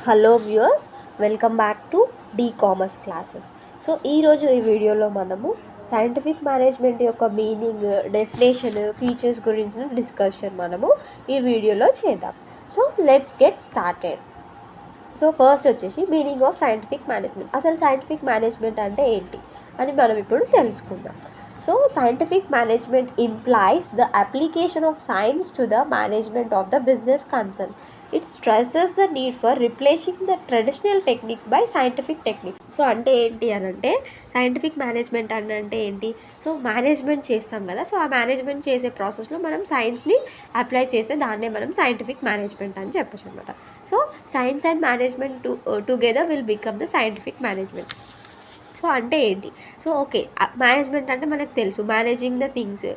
Hello viewers, welcome back to the commerce classes. So ఈరోజు ఈ వీడియోలో మనము సైంటిఫిక్ మేనేజ్మెంట్ యొక్క మీనింగ్, డెఫినేషన్, ఫీచర్స్ గురించిన డిస్కషన్ మనము ఈ వీడియోలో చేద్దాం. So let's get started. So first వచ్చేసి మీనింగ్ ఆఫ్ సైంటిఫిక్ మేనేజ్మెంట్. అసలు సైంటిఫిక్ మేనేజ్మెంట్ అంటే ఏంటి అని మనం ఇప్పుడు తెలుసుకుందాం. So scientific management implies the application of science to the management of the business concern. It stresses the need for replacing the traditional techniques by scientific techniques. So అంటే ఏంటి అని అంటే సైంటిఫిక్ మేనేజ్మెంట్ అంటే ఏంటి? సో మేనేజ్మెంట్ చేస్తాం కదా, so ఆ management చేసే ప్రాసెస్లో మనం సైన్స్ని అప్లై చేసే దాన్నే మనం సైంటిఫిక్ మేనేజ్మెంట్ అని చెప్పచ్చు అనమాట. So science and management together will become the scientific management. So అంటే ఏంటి? సో ఓకే, మేనేజ్మెంట్ అంటే మనకు తెలుసు, managing the things,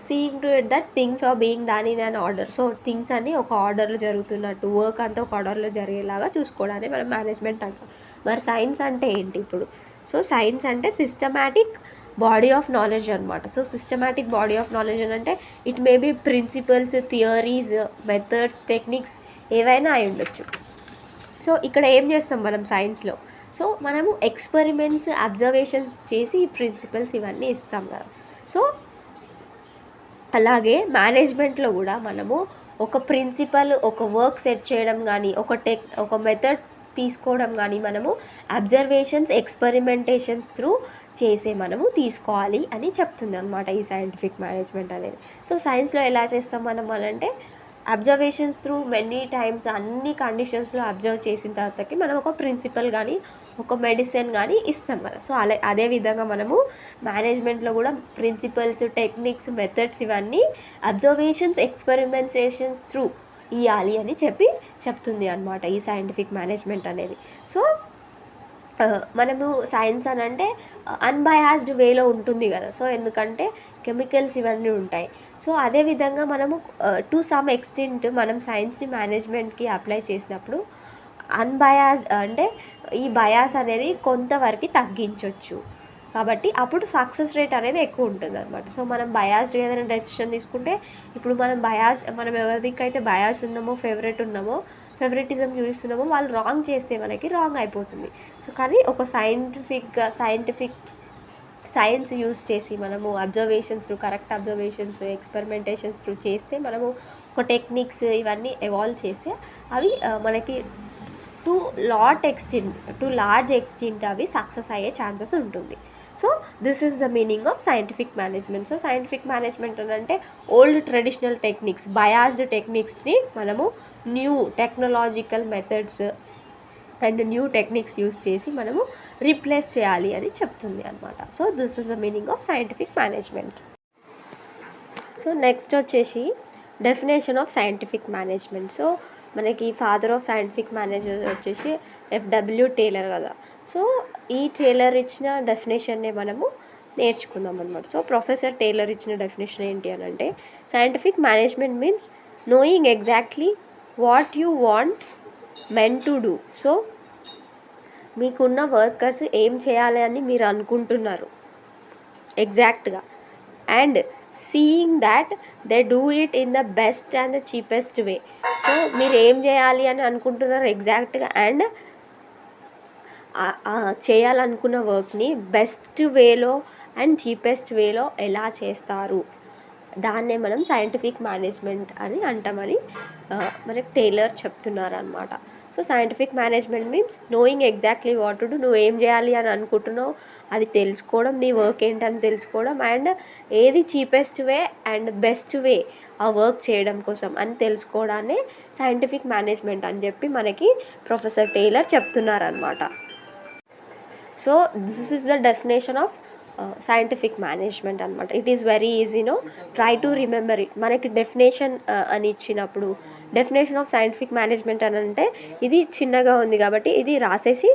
seeing to it that things are being done in an order. So things అన్నీ ఒక ఆర్డర్లో జరుగుతున్నట్టు, వర్క్ అంతా ఒక ఆర్డర్లో జరిగేలాగా చూసుకోవడానికి మనం మేనేజ్మెంట్ అంటాం. మరి సైన్స్ అంటే ఏంటి ఇప్పుడు? సో సైన్స్ అంటే సిస్టమాటిక్ బాడీ ఆఫ్ నాలెడ్జ్ అనమాట. So systematic body of knowledge అని అంటే it may be principles, theories, methods, techniques ఏవైనా అయి ఉండొచ్చు. సో ఇక్కడ ఏం చేస్తాం మనం సైన్స్లో? సో మనము ఎక్స్పెరిమెంట్స్, అబ్జర్వేషన్స్ చేసి ఈ ప్రిన్సిపల్స్ ఇవన్నీ ఇస్తాం కదా. సో అలాగే మేనేజ్మెంట్లో కూడా మనము ఒక ప్రిన్సిపల్, ఒక వర్క్ సెట్ చేయడం కానీ, ఒక మెథడ్ తీసుకోవడం కానీ మనము అబ్జర్వేషన్స్, ఎక్స్పెరిమెంటేషన్స్ త్రూ చేసే మనము తీసుకోవాలి అని చెప్తుంది అనమాట ఈ సైంటిఫిక్ మేనేజ్మెంట్ అనేది. సో సైన్స్లో ఎలా చేస్తాం మనం అంటే అబ్జర్వేషన్స్ త్రూ మెనీ టైమ్స్ అన్ని కండిషన్స్లో అబ్జర్వ్ చేసిన తర్వాతకి మనం ఒక ప్రిన్సిపల్ కానీ, ఒక మెడిసిన్ కానీ ఇస్తాం కదా. సో అదే విధంగా మనము మేనేజ్మెంట్లో కూడా ప్రిన్సిపల్స్, టెక్నిక్స్, మెథడ్స్ ఇవన్నీ అబ్జర్వేషన్స్, ఎక్స్పెరిమెంటేషన్స్ త్రూ ఇవ్వాలి అని చెప్తుంది అనమాట ఈ సైంటిఫిక్ మేనేజ్మెంట్ అనేది. సో మనము సైన్స్ అని అంటే అన్బయాస్డ్ వేలో ఉంటుంది కదా. సో ఎందుకంటే కెమికల్స్ ఇవన్నీ ఉంటాయి. సో అదేవిధంగా మనము టు సమ్ ఎక్స్టెంట్ మనం సైన్స్ని మేనేజ్మెంట్కి అప్లై చేసినప్పుడు అన్బయాస్డ్ అంటే ఈ బయాస్ అనేది కొంతవరకు తగ్గించవచ్చు. కాబట్టి అప్పుడు సక్సెస్ రేట్ అనేది ఎక్కువ ఉంటుంది అనమాట. సో మనం బయాస్డ్ ఏదైనా డెసిషన్ తీసుకుంటే, ఇప్పుడు మనం ఎవరికైతే బయాస్ ఉన్నామో, ఫేవరెటిజం చూపిస్తున్నామో వాళ్ళు రాంగ్ చేస్తే మనకి రాంగ్ అయిపోతుంది. సో కానీ ఒక సైంటిఫిక్ సైన్స్ యూస్ చేసి మనము observations through, correct observations, experimentations through చేస్తే, మనము ఒక టెక్నిక్స్ ఇవన్నీ ఎవాల్వ్ చేస్తే అవి మనకి టు లార్జ్ ఎక్స్టెంట్ అవి సక్సెస్ అయ్యే ఛాన్సెస్ ఉంటుంది. So this is the meaning of scientific management. So scientific management అంటే ఓల్డ్ ట్రెడిషనల్ టెక్నిక్స్, బయాస్డ్ టెక్నిక్స్ని మనము new technological methods and new techniques use చేసి మనము రీప్లేస్ చేయాలి అని చెప్తుంది అనమాట. So this is the meaning of scientific management. So next వచ్చేసి definition of scientific management. So మనకి ఫాదర్ ఆఫ్ సైంటిఫిక్ మేనేజ్మెంట్ వచ్చేసి ఎఫ్డబ్ల్యూ టేలర్ కదా. సో ఈ టేలర్ ఇచ్చిన డెఫినేషన్నే మనము నేర్చుకుందాం అనమాట. సో ప్రొఫెసర్ టేలర్ ఇచ్చిన డెఫినేషన్ ఏంటి అని అంటే scientific management means knowing exactly what you want men to do. So మీకున్న వర్కర్స్ ఏం చేయాలి అని మీరు అనుకుంటున్నారు ఎగ్జాక్ట్గా, and seeing that they do it in the best and the cheapest way. So మీరు ఏం చేయాలి అని అనుకుంటున్నారు ఎగ్జాక్ట్గా, అండ్ చేయాలనుకున్న వర్క్ని బెస్ట్ వేలో అండ్ చీపెస్ట్ వేలో ఎలా చేస్తారు, దాన్నే మనం సైంటిఫిక్ మేనేజ్మెంట్ అని అంటామని మనకి టేలర్ చెప్తున్నారు అనమాట. So scientific management means knowing exactly what to do. నువ్వు ఏం చేయాలి అని అనుకుంటున్నావు అది తెలుసుకోవడం, నీ వర్క్ ఏంటని తెలుసుకోవడం, అండ్ ఏది cheapest way and best way ఆ వర్క్ చేయడం కోసం అని తెలుసుకోవడాన్ని సైంటిఫిక్ మేనేజ్మెంట్ అని చెప్పి మనకి ప్రొఫెసర్ టేలర్ చెప్తున్నారనమాట. So this is the definition of scientific management అనమాట. It is very easy, try to remember it. మనకి డెఫినేషన్ అని ఇచ్చినప్పుడు డెఫినేషన్ ఆఫ్ సైంటిఫిక్ మేనేజ్మెంట్ అని అంటే ఇది చిన్నగా ఉంది కాబట్టి ఇది రాసేసి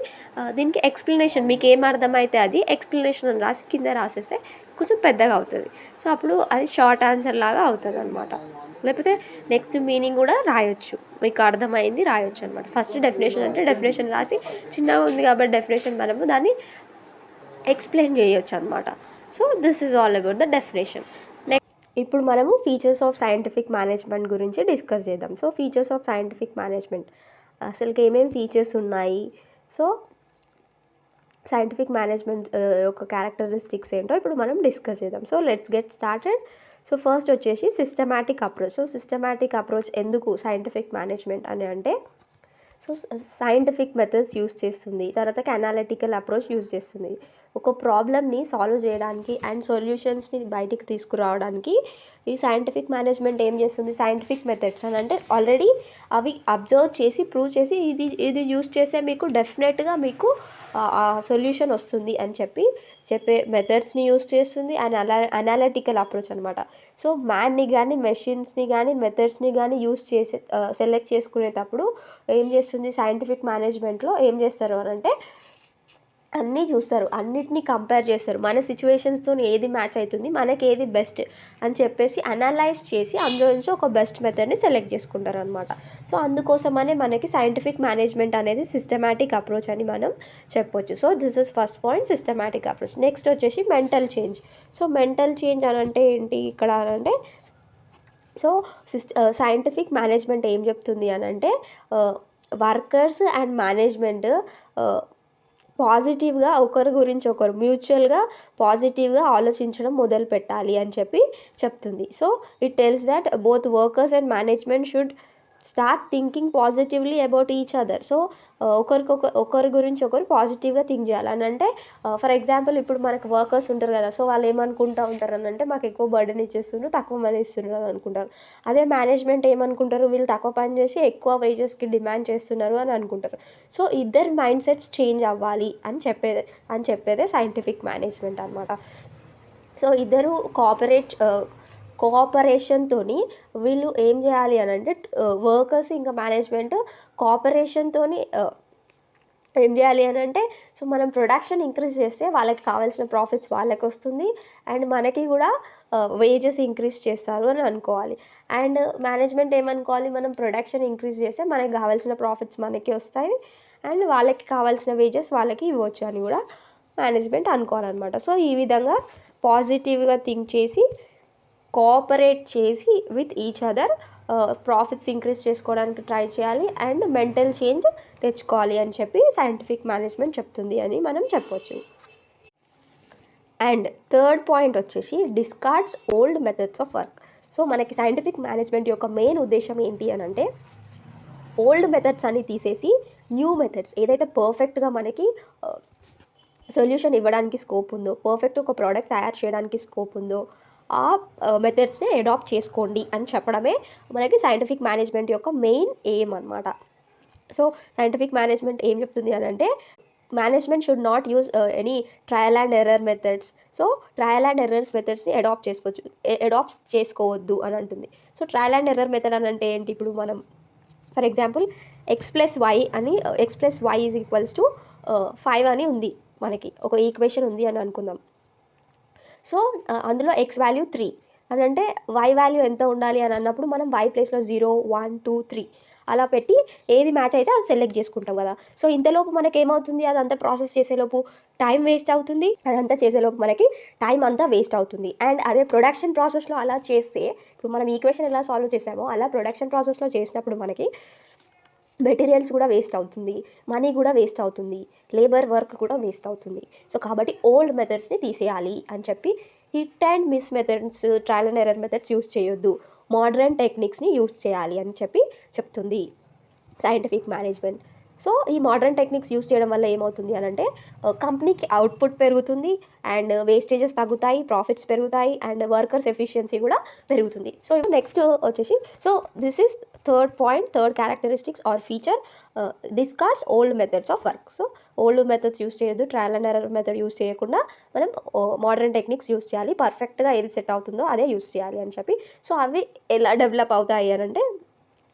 దీనికి ఎక్స్ప్లెనేషన్ మీకు ఏం అర్థమైతే అది ఎక్స్ప్లెనేషన్ అని రాసి కింద రాసేస్తే కొంచెం పెద్దగా అవుతుంది. సో అప్పుడు అది షార్ట్ ఆన్సర్ లాగా అవుతుంది అనమాట. లేకపోతే నెక్స్ట్ మీనింగ్ కూడా రాయొచ్చు, మీకు అర్థమైంది రాయొచ్చు అనమాట. ఫస్ట్ డెఫినేషన్ అంటే డెఫినేషన్ రాసి చిన్నగా ఉంది కాబట్టి డెఫినేషన్ మనము దాన్ని ఎక్స్ప్లెయిన్ చేయొచ్చు అనమాట. So this is all about the definition. ఇప్పుడు మనము ఫీచర్స్ ఆఫ్ సైంటిఫిక్ మేనేజ్మెంట్ గురించి డిస్కస్ చేద్దాం. So features of scientific management అసలుకి ఏమేమి ఫీచర్స్ ఉన్నాయి, సో సైంటిఫిక్ మేనేజ్మెంట్ యొక్క క్యారెక్టరిస్టిక్స్ ఏంటో ఇప్పుడు మనం డిస్కస్ చేద్దాం. So let's get started. So first వచ్చేసి systematic approach. So systematic approach ఎందుకు సైంటిఫిక్ మేనేజ్మెంట్ అని అంటే, సో సైంటిఫిక్ మెథడ్స్ యూస్ చేస్తుంది, తర్వాతకి అనాలిటికల్ అప్రోచ్ యూస్ చేస్తుంది. ఒక ప్రాబ్లమ్ని సాల్వ్ చేయడానికి అండ్ సొల్యూషన్స్ని బయటికి తీసుకురావడానికి ఈ సైంటిఫిక్ మేనేజ్మెంట్ ఏం చేస్తుంది, సైంటిఫిక్ మెథడ్స్ అని అంటే ఆల్రెడీ అవి అబ్జర్వ్ చేసి ప్రూవ్ చేసి ఇది యూస్ చేస్తే మీకు డెఫినెట్గా మీకు సొల్యూషన్ వస్తుంది అని చెప్పే మెథడ్స్ని యూస్ చేస్తుంది. అండ్ అనాలిటికల్ అప్రోచ్ అనమాట. సో మ్యాన్ని కానీ మెషిన్స్ని కానీ మెథడ్స్ని కానీ యూస్ చేసే సెలెక్ట్ చేసుకునేటప్పుడు ఏం చేస్తుంది, సైంటిఫిక్ మేనేజ్మెంట్లో ఏం చేస్తారు అని అంటే అన్నీ చూస్తారు, అన్నిటినీ కంపేర్ చేస్తారు, మన సిచ్యువేషన్స్తో ఏది మ్యాచ్ అవుతుంది, మనకి ఏది బెస్ట్ అని చెప్పేసి అనలైజ్ చేసి అందులో నుంచి ఒక బెస్ట్ మెథడ్ని సెలెక్ట్ చేసుకుంటారు అనమాట. సో అందుకోసమనే మనకి సైంటిఫిక్ మేనేజ్మెంట్ అనేది సిస్టమాటిక్ అప్రోచ్ అని మనం చెప్పొచ్చు. So this is first point, systematic approach. Next వచ్చేసి mental change. So mental change అని అంటే ఏంటి ఇక్కడ అంటే, సో సైంటిఫిక్ మేనేజ్మెంట్ ఏం చెప్తుంది అని అంటే వర్కర్స్ అండ్ మేనేజ్మెంట్ పాజిటివ్గా ఒకరి గురించి ఒకరు మ్యూచువల్గా పాజిటివ్గా ఆలోచించడం మొదలు పెట్టాలి అని చెప్తుంది. So it tells that both workers and management should start thinking positively about each other. So ఒకరి గురించి ఒకరు పాజిటివ్గా థింక్ చేయాలి అని అంటే, ఫర్ ఎగ్జాంపుల్ ఇప్పుడు మనకు వర్కర్స్ ఉంటారు కదా, సో వాళ్ళు ఏమనుకుంటూ ఉంటారు అని అంటే మాకు ఎక్కువ బర్డెన్ ఇచ్చేస్తున్నారు, తక్కువ మనీ ఇస్తున్నారు అని అనుకుంటారు. అదే మేనేజ్మెంట్ ఏమనుకుంటారు, వీళ్ళు తక్కువ పని చేసి ఎక్కువ వేజెస్కి డిమాండ్ చేస్తున్నారు అని అనుకుంటారు. సో ఇద్దరు మైండ్ సెట్స్ చేంజ్ అవ్వాలి అని చెప్పేదే సైంటిఫిక్ మేనేజ్మెంట్ అనమాట. సో ఇద్దరు కోఆపరేషన్తో వీళ్ళు ఏం చేయాలి అని అంటే వర్కర్స్ ఇంకా మేనేజ్మెంట్ కోఆపరేషన్తో ఏం చేయాలి అని అంటే, సో మనం ప్రొడక్షన్ ఇంక్రీజ్ చేస్తే వాళ్ళకి కావాల్సిన ప్రాఫిట్స్ వాళ్ళకి వస్తుంది అండ్ మనకి కూడా వేజెస్ ఇంక్రీజ్ చేస్తారు అని అనుకోవాలి. అండ్ మేనేజ్మెంట్ ఏమనుకోవాలి, మనం ప్రొడక్షన్ ఇంక్రీజ్ చేస్తే మనకి కావాల్సిన ప్రాఫిట్స్ మనకి వస్తాయి అండ్ వాళ్ళకి కావాల్సిన వేజెస్ వాళ్ళకి ఇవ్వచ్చు అని కూడా మేనేజ్మెంట్ అనుకోవాలన్నమాట. సో ఈ విధంగా పాజిటివ్గా థింక్ చేసి కోఆపరేట్ చేసి with each other profits increase చేసుకోవడానికి ట్రై చేయాలి అండ్ మెంటల్ చేంజ్ తెచ్చుకోవాలి అని సైంటిఫిక్ మేనేజ్మెంట్ చెప్తుంది అని మనం చెప్పవచ్చు. అండ్ థర్డ్ పాయింట్ వచ్చేసి discards old methods of work. So మనకి సైంటిఫిక్ మేనేజ్మెంట్ యొక్క మెయిన్ ఉద్దేశం ఏంటి అని అంటే, ఓల్డ్ మెథడ్స్ అన్ని తీసేసి న్యూ మెథడ్స్ ఏదైతే పర్ఫెక్ట్గా మనకి సొల్యూషన్ ఇవ్వడానికి స్కోప్ ఉందో, పర్ఫెక్ట్ ఒక ప్రోడక్ట్ తయారు చేయడానికి స్కోప్ ఉందో ఆ మెథడ్స్ని అడాప్ట్ చేసుకోండి అని చెప్పడమే మనకి సైంటిఫిక్ మేనేజ్మెంట్ యొక్క మెయిన్ ఎయిమ్ అనమాట. సో సైంటిఫిక్ మేనేజ్మెంట్ ఏం చెప్తుంది అని అంటే, management should not use any trial and error methods. So trial and errors మెథడ్స్ని అడాప్ట్ చేసుకోవద్దు అని అంటుంది. So trial and error method అని అంటే ఏంటి, ఇప్పుడు మనం ఫర్ ఎగ్జాంపుల్ x+y అని x+y = 5 అని ఉంది, మనకి ఒక ఈక్వేషన్ ఉంది అని అనుకుందాం. సో అందులో x వాల్యూ 3 అని అంటే y వాల్యూ ఎంత ఉండాలి అని అన్నప్పుడు మనం y ప్లేస్లో 0, 1, 2, 3 అలా పెట్టి ఏది మ్యాచ్ అయితే అది సెలెక్ట్ చేసుకుంటాం కదా. సో ఇంతలోపు మనకి ఏమవుతుంది, అదంతా ప్రాసెస్ చేసేలోపు టైం వేస్ట్ అవుతుంది, అదంతా చేసేలోపు మనకి టైం అంతా వేస్ట్ అవుతుంది. అండ్ అదే ప్రొడక్షన్ ప్రాసెస్లో అలా చేస్తే, ఇప్పుడు మనం ఈక్వేషన్ ఎలా సాల్వ్ చేసామో అలా ప్రొడక్షన్ ప్రాసెస్లో చేసినప్పుడు మనకి మెటీరియల్స్ కూడా వేస్ట్ అవుతుంది, మనీ కూడా వేస్ట్ అవుతుంది, లేబర్ వర్క్ కూడా వేస్ట్ అవుతుంది. సో కాబట్టి ఓల్డ్ మెథడ్స్ని తీసేయాలి అని hit and miss methods, trial and error methods use చేయొద్దు, మోడర్న్ టెక్నిక్స్ని యూస్ చేయాలి అని చెప్తుంది సైంటిఫిక్ మేనేజ్మెంట్. సో ఈ మోడర్న్ టెక్నిక్స్ యూస్ చేయడం వల్ల ఏమవుతుంది అని అంటే, కంపెనీకి అవుట్పుట్ పెరుగుతుంది అండ్ వేస్టేజెస్ తగ్గుతాయి, ప్రాఫిట్స్ పెరుగుతాయి అండ్ వర్కర్స్ ఎఫిషియన్సీ కూడా పెరుగుతుంది. సో నెక్స్ట్ వచ్చేసి, so this is third characteristics or feature, discards old methods of work. So old methods use చేయొద్దు, trial and error method use చేయకుండా మనం మోడర్న్ టెక్నిక్స్ యూస్ చేయాలి, పర్ఫెక్ట్గా ఏది సెట్ అవుతుందో అదే యూస్ చేయాలి అని సో అవి ఎలా డెవలప్ అవుతాయి అని అంటే,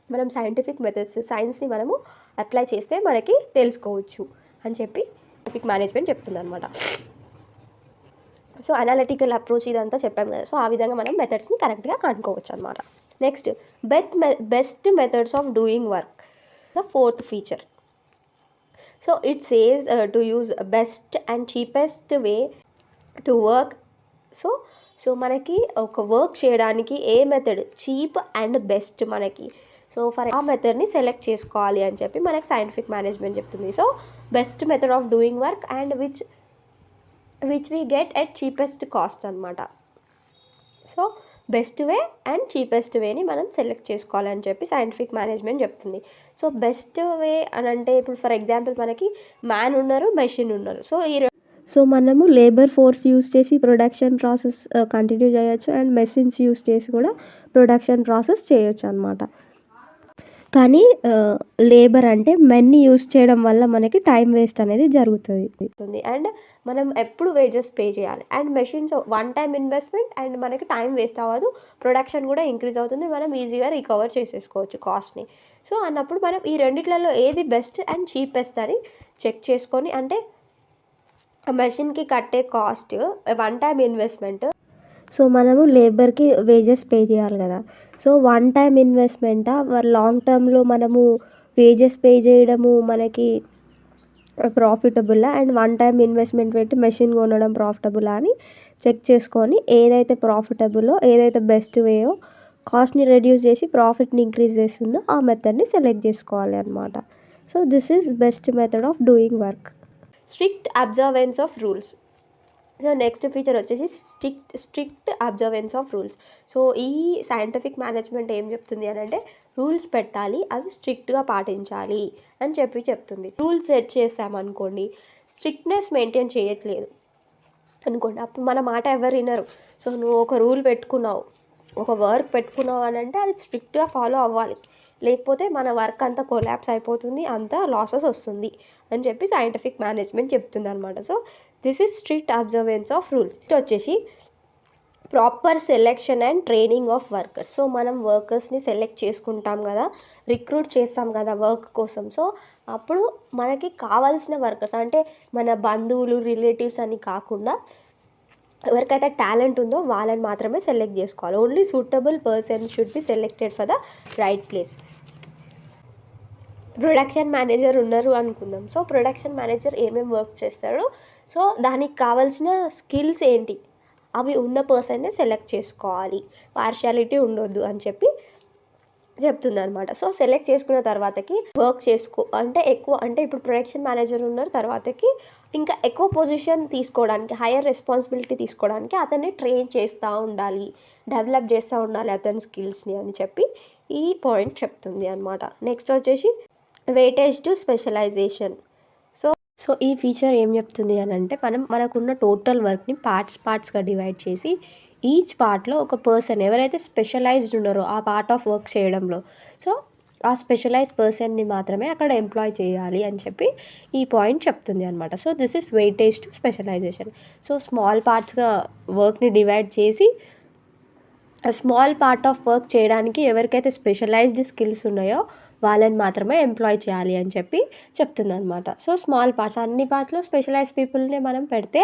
మనం సైంటిఫిక్ మెథడ్స్, సైన్స్ని మనము అప్లై చేస్తే మనకి తెలుసుకోవచ్చు అని సైంటిఫిక్ మేనేజ్మెంట్ చెప్తుంది అనమాట. సో అనాలిటికల్ అప్రోచ్ ఇదంతా చెప్పాము కదా, సో ఆ విధంగా మనం మెథడ్స్ని కరెక్ట్గా కనుక్కోవచ్చు అనమాట. Next best methods of doing work, the fourth feature. So it says to use best and cheapest way to work. So మనకి ఒక వర్క్ చేయడానికి ఏ మెథడ్ చీప్ అండ్ బెస్ట్ మనకి సో ఫర్ ఆ మెథడ్ని సెలెక్ట్ చేసుకోవాలి అని చెప్పి మనకు సైంటిఫిక్ మేనేజ్మెంట్ చెప్తుంది. So best method of doing work and which we get at cheapest cost అనమాట. So best way and cheapest వేని మనం సెలెక్ట్ చేసుకోవాలని చెప్పి సైంటిఫిక్ మేనేజ్మెంట్ చెప్తుంది. సో బెస్ట్ వే అని అంటే ఇప్పుడు ఫర్ ఎగ్జాంపుల్ మనకి మ్యాన్ ఉన్నారు, మెషిన్ ఉన్నారు. సో మనము లేబర్ ఫోర్స్ యూస్ చేసి ప్రొడక్షన్ ప్రాసెస్ కంటిన్యూ చేయొచ్చు అండ్ మెషిన్స్ యూస్ చేసి కూడా ప్రొడక్షన్ ప్రాసెస్ చేయొచ్చు అనమాట. కానీ లేబర్ అంటే మెన్ని యూస్ చేయడం వల్ల మనకి టైం వేస్ట్ అనేది జరుగుతుంది అండ్ మనం ఎప్పుడు వేజెస్ పే చేయాలి. And machines one time investment and మనకి టైం వేస్ట్ అవ్వదు, ప్రొడక్షన్ కూడా ఇంక్రీజ్ అవుతుంది, మనం ఈజీగా రికవర్ చేసేసుకోవచ్చు కాస్ట్ని. సో అన్నప్పుడు మనం ఈ రెండిట్లలో ఏది బెస్ట్ అండ్ చీపెస్ట్ అని చెక్ చేసుకొని, అంటే మెషిన్కి కట్టే cost one time investment, so మనము లేబర్కి వేజెస్ పే చేయాలి కదా. సో వన్ టైం ఇన్వెస్ట్మెంటా లాంగ్ టర్మ్లో మనము వేజెస్ పే చేయడము మనకి ప్రాఫిటబుల్లా అండ్ వన్ టైం ఇన్వెస్ట్మెంట్ పెట్టి మెషిన్ కొనడం ప్రాఫిటబుల్లా అని చెక్ చేసుకొని ఏదైతే ప్రాఫిటబుల్లో ఏదైతే బెస్ట్ వేయో కాస్ట్ని రెడ్యూస్ చేసి ప్రాఫిట్ని ఇంక్రీజ్ చేస్తుందో ఆ మెథడ్ని సెలెక్ట్ చేసుకోవాలి అనమాట. So this is best method of doing work. Strict observance of rules. So next feature వచ్చేసి strict observance of rules. So ఈ సైంటిఫిక్ మేనేజ్మెంట్ ఏం చెప్తుంది అని అంటే రూల్స్ పెట్టాలి, అవి స్ట్రిక్ట్గా పాటించాలి అని చెప్తుంది. రూల్స్ సెట్ చేసామనుకోండి, స్ట్రిక్ట్నెస్ మెయింటైన్ చేయట్లేదు అనుకోండి, అప్పుడు మన మాట ఎవరు వినరు. సో నువ్వు ఒక రూల్ పెట్టుకున్నావు, ఒక వర్క్ పెట్టుకున్నావు అని అంటే అది స్ట్రిక్ట్గా ఫాలో అవ్వాలి, లేకపోతే మన వర్క్ అంతా కొలాప్స్ అయిపోతుంది, అంతా లాసెస్ వస్తుంది అని చెప్పి సైంటిఫిక్ మేనేజ్మెంట్ చెప్తుంది అనమాట. So this is strict observance of rules. వచ్చేసి proper selection and training of workers. So మనం వర్కర్స్ని సెలెక్ట్ చేసుకుంటాం కదా, రిక్రూట్ చేస్తాం కదా వర్క్ కోసం. సో అప్పుడు మనకి కావాల్సిన వర్కర్స్ అంటే మన బంధువులు, రిలేటివ్స్ అని కాకుండా ఎవరికైతే టాలెంట్ ఉందో వాళ్ళని మాత్రమే సెలెక్ట్ చేసుకోవాలి. Only suitable person should be selected for the right place. Production manager ఉన్నారు అనుకుందాం. సో ప్రొడక్షన్ మేనేజర్ ఏమేమి వర్క్ చేస్తాడు, సో దానికి కావాల్సిన స్కిల్స్ ఏంటి, అవి ఉన్న పర్సన్నే సెలెక్ట్ చేసుకోవాలి, పార్షియాలిటీ ఉండొద్దు అని చెప్పి చెప్తుంది అనమాట. సో సెలెక్ట్ చేసుకున్న తర్వాతకి వర్క్ అంటే ఎక్కువ, అంటే ఇప్పుడు ప్రొడక్షన్ మేనేజర్ ఉన్నారు, తర్వాతకి ఇంకా ఎక్కువ పొజిషన్ తీసుకోవడానికి, హైయర్ రెస్పాన్సిబిలిటీ తీసుకోవడానికి అతన్ని ట్రైన్ చేస్తూ ఉండాలి, డెవలప్ చేస్తూ ఉండాలి అతని స్కిల్స్ని అని చెప్పి ఈ పాయింట్ చెప్తుంది అనమాట. నెక్స్ట్ వచ్చేసి వెయిటేజ్ టు స్పెషలైజేషన్. సో ఈ ఫీచర్ ఏం చెప్తుంది అని అంటే మనకున్న టోటల్ వర్క్ని పార్ట్స్గా డివైడ్ చేసి ఈచ్ పార్ట్లో ఒక పర్సన్ ఎవరైతే స్పెషలైజ్డ్ ఉన్నారో ఆ పార్ట్ ఆఫ్ వర్క్ చేయడంలో, సో ఆ స్పెషలైజ్ పర్సన్ని మాత్రమే అక్కడ ఎంప్లాయ్ చేయాలి అని చెప్పి ఈ పాయింట్ చెప్తుంది అనమాట. So this is weightage to specialization. So small పార్ట్స్గా వర్క్ని డివైడ్ చేసి స్మాల్ పార్ట్ ఆఫ్ వర్క్ చేయడానికి ఎవరికైతే స్పెషలైజ్డ్ స్కిల్స్ ఉన్నాయో వాళ్ళని మాత్రమే ఎంప్లాయ్ చేయాలి అని చెప్పి చెప్తుంది అనమాట. సో స్మాల్ పార్ట్స్, అన్ని పార్ట్స్లో స్పెషలైజ్ పీపుల్ని మనం పెడితే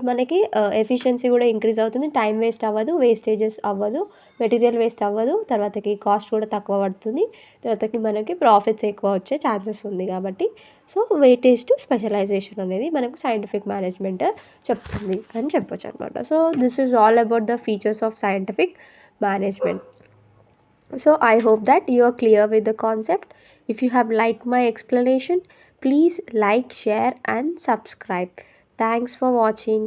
మనకి ఎఫిషియన్సీ కూడా ఇంక్రీజ్ అవుతుంది, టైం వేస్ట్ అవ్వదు, వేస్టేజెస్ అవ్వదు, మెటీరియల్ వేస్ట్ అవ్వదు, తర్వాతకి కాస్ట్ కూడా తక్కువ పడుతుంది, తర్వాతకి మనకి ప్రాఫిట్స్ ఎక్కువ వచ్చే ఛాన్సెస్ ఉంది కాబట్టి సో వెయిటేజ్ టు స్పెషలైజేషన్ అనేది మనకు సైంటిఫిక్ మేనేజ్మెంట్ చెప్తుంది అని చెప్పొచ్చు అనమాట. So this is all about the features of scientific management. So I hope that you are clear with the concept. If you have liked my explanation, please like, share and subscribe. Thanks for watching.